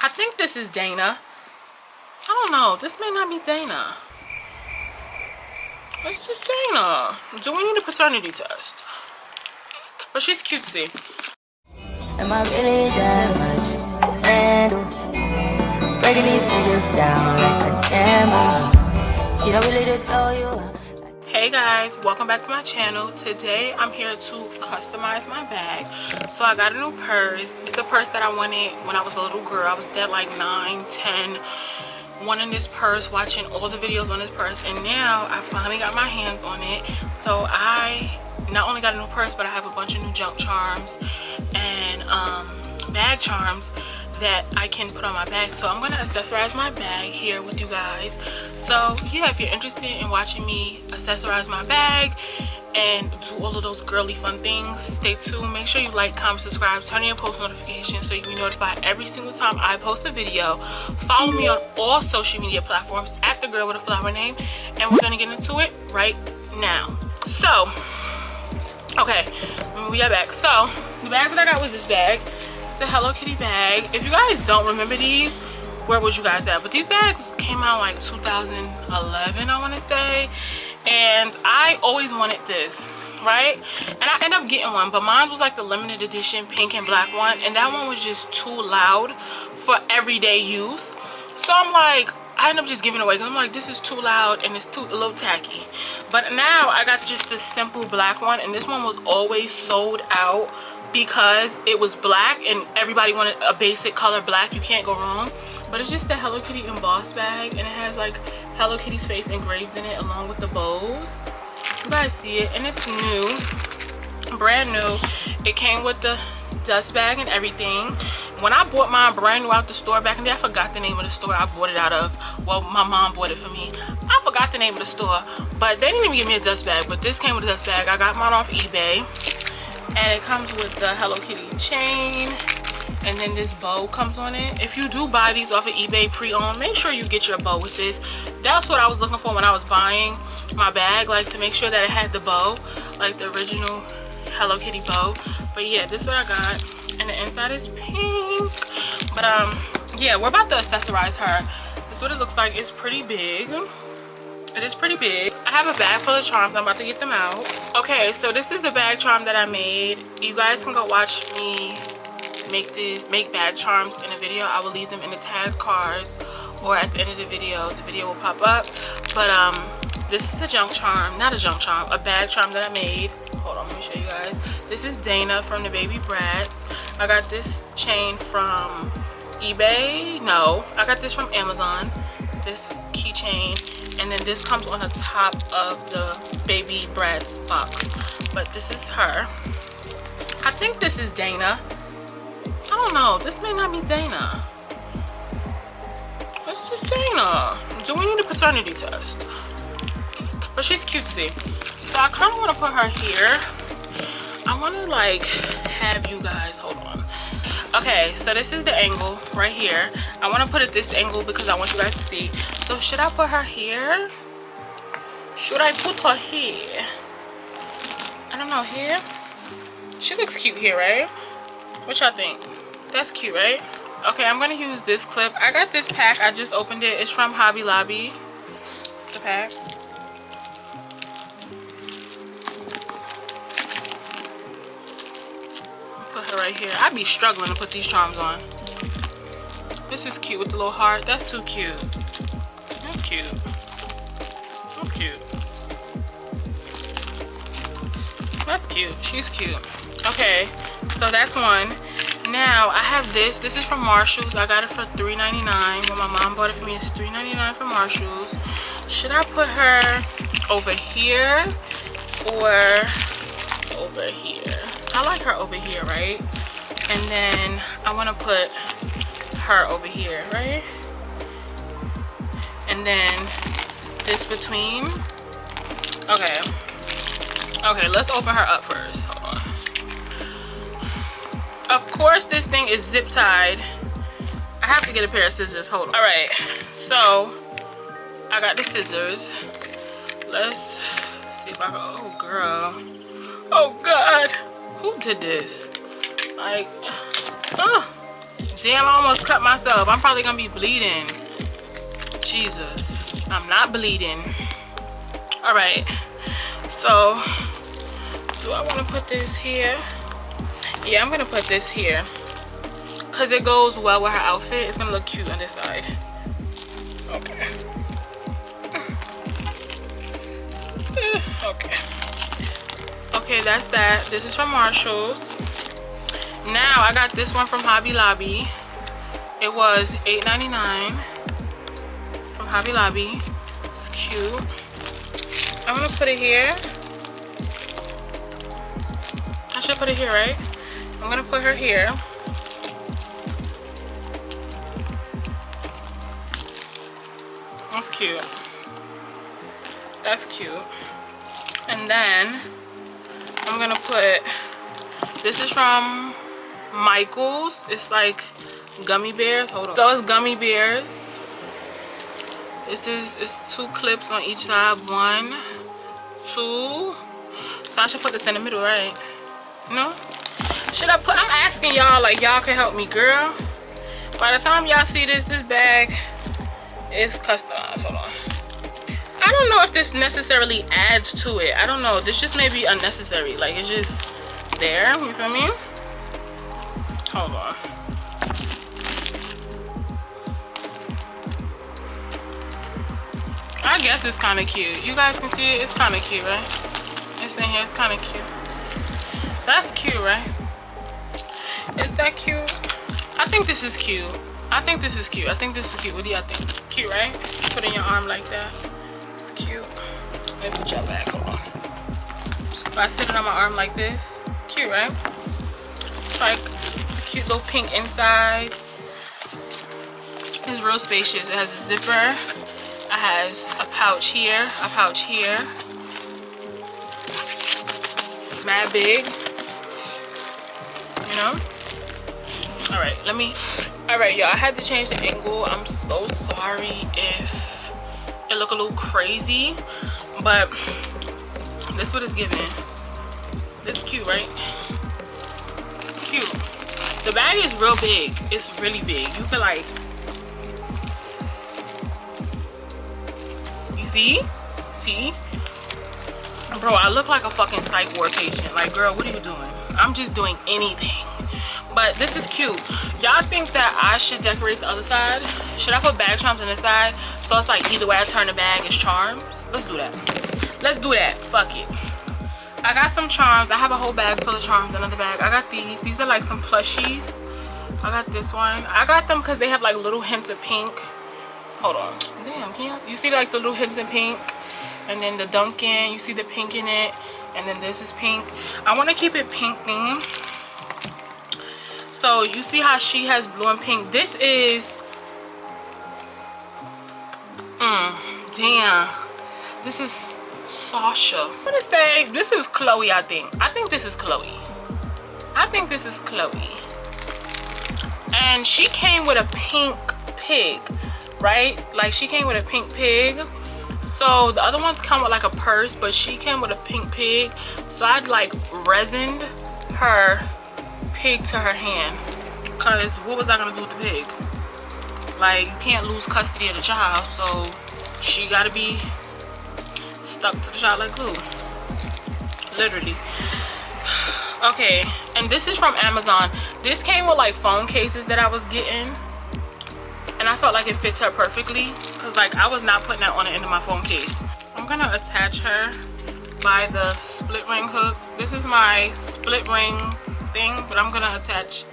I think this is Dana. I don't know. This may not be Dana. It's just Dana. Do we need a paternity test? But she's cutesy. Am I really that much to handle? Breaking these niggas down like a camera. You don't really know you. Hey guys, welcome back to my channel. Today I'm here to customize my bag. So I got a new purse. It's a purse that I wanted when I was a little girl. I was at like 9, 10, wanting this purse, watching all the videos on this purse, and now I finally got my hands on it. So I not only got a new purse, but I have a bunch of new junk charms and bag charms that I can put on my bag. So I'm gonna accessorize my bag here with you guys. So yeah, if you're interested in watching me accessorize my bag and do all of those girly fun things, stay tuned. Make sure you like, comment, subscribe, turn on your post notifications so you can be notified every single time I post a video. Follow me on all social media platforms at the girl with a flower name, and we're gonna get into it right now. So okay, we are back. So the bag that I got was this bag. It's a Hello Kitty bag. If you guys don't remember these, where was you guys at? But these bags came out like 2011, I want to say, and I always wanted this, right? And I ended up getting one, but mine was like the limited edition pink and black one, and that one was just too loud for everyday use. So I'm like, I ended up just giving it away because I'm like, this is too loud and it's a little tacky. But now I got just this simple black one, and this one was always sold out because it was black and everybody wanted a basic color black. You can't go wrong. But it's just the Hello Kitty embossed bag, and it has like Hello Kitty's face engraved in it along with the bows. You guys see it, and it's new, brand new. It came with the dust bag and everything. When I bought mine brand new out the store back in the day, I forgot the name of the store I bought it out of. Well, my mom bought it for me. I forgot the name of the store, but they didn't even give me a dust bag, but this came with a dust bag. I got mine off eBay, and it comes with the Hello Kitty chain, and then this bow comes on it. If you do buy these off of eBay pre-owned, make sure you get your bow with this. That's what I was looking for when I was buying my bag, like to make sure that it had the bow, like the original Hello Kitty bow. But yeah, this is what I got, and the inside is pink. But yeah, we're about to accessorize her. This is what it looks like. It's pretty big. It is pretty big. I have a bag full of charms. I'm about to get them out. Okay, so this is the bag charm that I made. You guys can go watch me make bag charms in a video. I will leave them in the tagged cards, or at the end of the video will pop up. But this is a junk charm, not a junk charm, a bag charm that I made. Hold on, let me show you guys. This is Dana from the Baby Brats. I got this chain from eBay. No, I got this from Amazon. This keychain, and then this comes on the top of the Baby Brats box. But this is her. I think this is Dana. I don't know. This may not be Dana. It's just Dana. Do we need a paternity test? But she's cutesy. So I kind of want to put her here. I want to like have you guys, hold on. Okay, so this is the angle right here. I want to put it this angle because I want you guys to see. So should I put her here? Should I put her here? I don't know, here? She looks cute here, right? What y'all think? That's cute, right? Okay, I'm gonna use this clip. I got this pack. I just opened it. It's from Hobby Lobby. It's the pack. Put her right here. I'd be struggling to put these charms on. This is cute with the little heart. That's too cute. That's cute. That's cute. That's cute. She's cute. Okay, so that's one. Now I have this. This is from Marshall's. I got it for $3.99. When my mom bought it for me, it's $3.99 from Marshall's. Should I put her over here or over here? I like her over here, right? And then I want to put her over here, right? And then this between. Okay. Okay, let's open her up first. Hold on. Of course, this thing is zip tied. I have to get a pair of scissors. Hold on. All right, so I got the scissors. Let's see if I can. Oh, girl. Oh, God. Who did this? Like, Damn, I almost cut myself. I'm probably gonna be bleeding. Jesus, I'm not bleeding. All right, so do I want to put this here? Yeah, I'm gonna put this here because it goes well with her outfit. It's gonna look cute on this side. Okay. Okay. Okay, that's that. This is from Marshall's. Now I got this one from Hobby Lobby. It was $8.99 from Hobby Lobby. It's cute. I'm gonna put it here. I should put it here, right? I'm gonna put her here. That's cute. That's cute. And then I'm gonna put, this is from Michael's. It's like gummy bears. Hold on. So it's gummy bears. It's 2 clips on each side. 1, 2. So I should put this in the middle, right? No? Should I put, I'm asking y'all, like y'all can help me, girl. By the time y'all see this bag is customized. Hold on. I don't know if this necessarily adds to it. I don't know. This just may be unnecessary. Like it's just there. You feel me? Hold on. I guess it's kind of cute. You guys can see it. It's kind of cute, right? It's in here. It's kind of cute. That's cute, right? Is that cute? I think this is cute. I think this is cute. I think this is cute. What do y'all think? Cute, right? Put in your arm like that. It's cute. Let me put y'all back. Hold on. If I sit it on my arm like this, cute, right? It's like cute little pink inside. It's real spacious. It has a zipper. It has a pouch here, a pouch here. Mad big. You know? Alright, alright y'all, I had to change the angle. I'm so sorry if it look a little crazy, but this is what it's giving. This is cute, right? Cute. The bag is real big. It's really big. You feel like, you see? Bro, I look like a fucking psych ward patient. Like, girl, what are you doing? I'm just doing anything. But this is cute. Y'all think that I should decorate the other side? Should I put bag charms on this side? So it's like either way I turn the bag is charms. Let's do that. Let's do that. Fuck it. I got some charms. I have a whole bag full of charms. Another bag. I got these. These are like some plushies. I got this one. I got them because they have like little hints of pink. Hold on. Damn, can you see like the little hints of pink? And then the Dunkin', you see the pink in it. And then this is pink. I want to keep it pink theme. So you see how she has blue and pink. This is damn, this is Sasha. I'm gonna say this is Chloe. I think this is Chloe. I think this is Chloe. And she came with a pink pig, right? Like she came with a pink pig. So the other ones come with like a purse, but she came with a pink pig. So I'd like resined her pig to her hand, because what was I gonna do with the pig? Like, you can't lose custody of the child, so she gotta be stuck to the child like glue, literally. Okay, and this is from Amazon. This came with like phone cases that I was getting, and I felt like it fits her perfectly, because like I was not putting that on the end of my phone case. I'm gonna attach her by the split ring hook. This is my split ring thing, but I'm gonna attach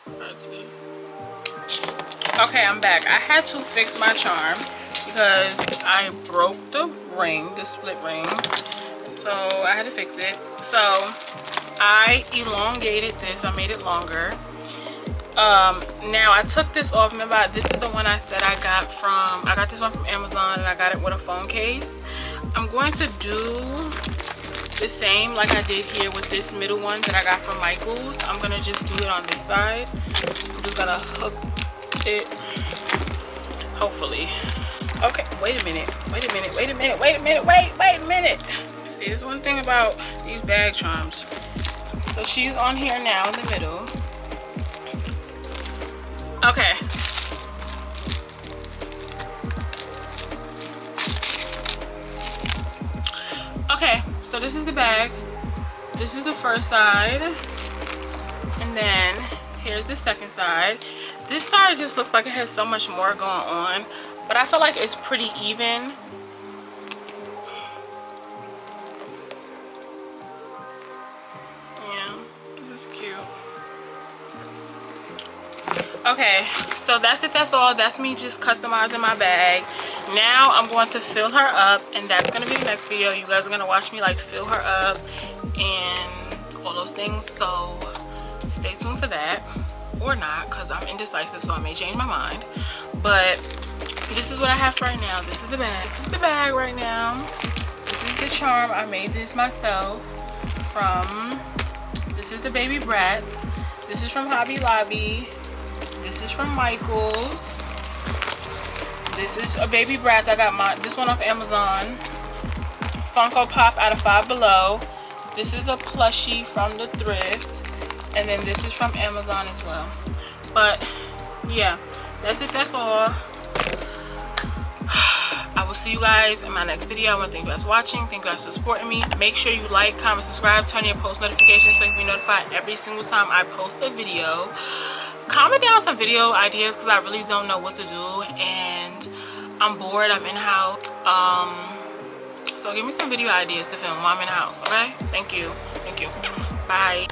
her to it. Okay, I'm back. I had to fix my charm because I broke the ring, the split ring, so I had to fix it. So I elongated this. I made it longer. Now I took this off. Remember, this is the one I said I got this one from Amazon, and I got it with a phone case. I'm going to do the same like I did here with this middle one that I got from Michael's. I'm gonna just do it on this side. I'm just gonna hook it, hopefully. Okay, wait a minute. See, there's one thing about these bag charms. So she's on here now in the middle. Okay. Okay, so this is the bag. This is the first side. And then here's the second side. This side just looks like it has so much more going on, but I feel like it's pretty even. Yeah, this is cute. Okay, so that's it. That's all. That's me just customizing my bag. Now I'm going to fill her up, and that's going to be the next video. You guys are going to watch me like fill her up and all those things, so stay tuned for that. Or not, because I'm indecisive, so I may change my mind. But this is what I have right now. This is the bag. This is the bag right now. This is the charm. I made this myself from, this is the Baby Bratz. This is from Hobby Lobby. This is from Michael's. This is a Baby Bratz. I got this one off Amazon. Funko Pop out of Five Below. This is a plushie from the thrift. And then this is from Amazon as well. But yeah, that's it. That's all. I will see you guys in my next video. I want to thank you guys for watching. Thank you guys for supporting me. Make sure you like, comment, subscribe, turn on your post notifications so you can be notified every single time I post a video. Comment down some video ideas because I really don't know what to do and I'm bored. I'm in the house. So give me some video ideas to film while I'm in the house. Okay, thank you. Bye.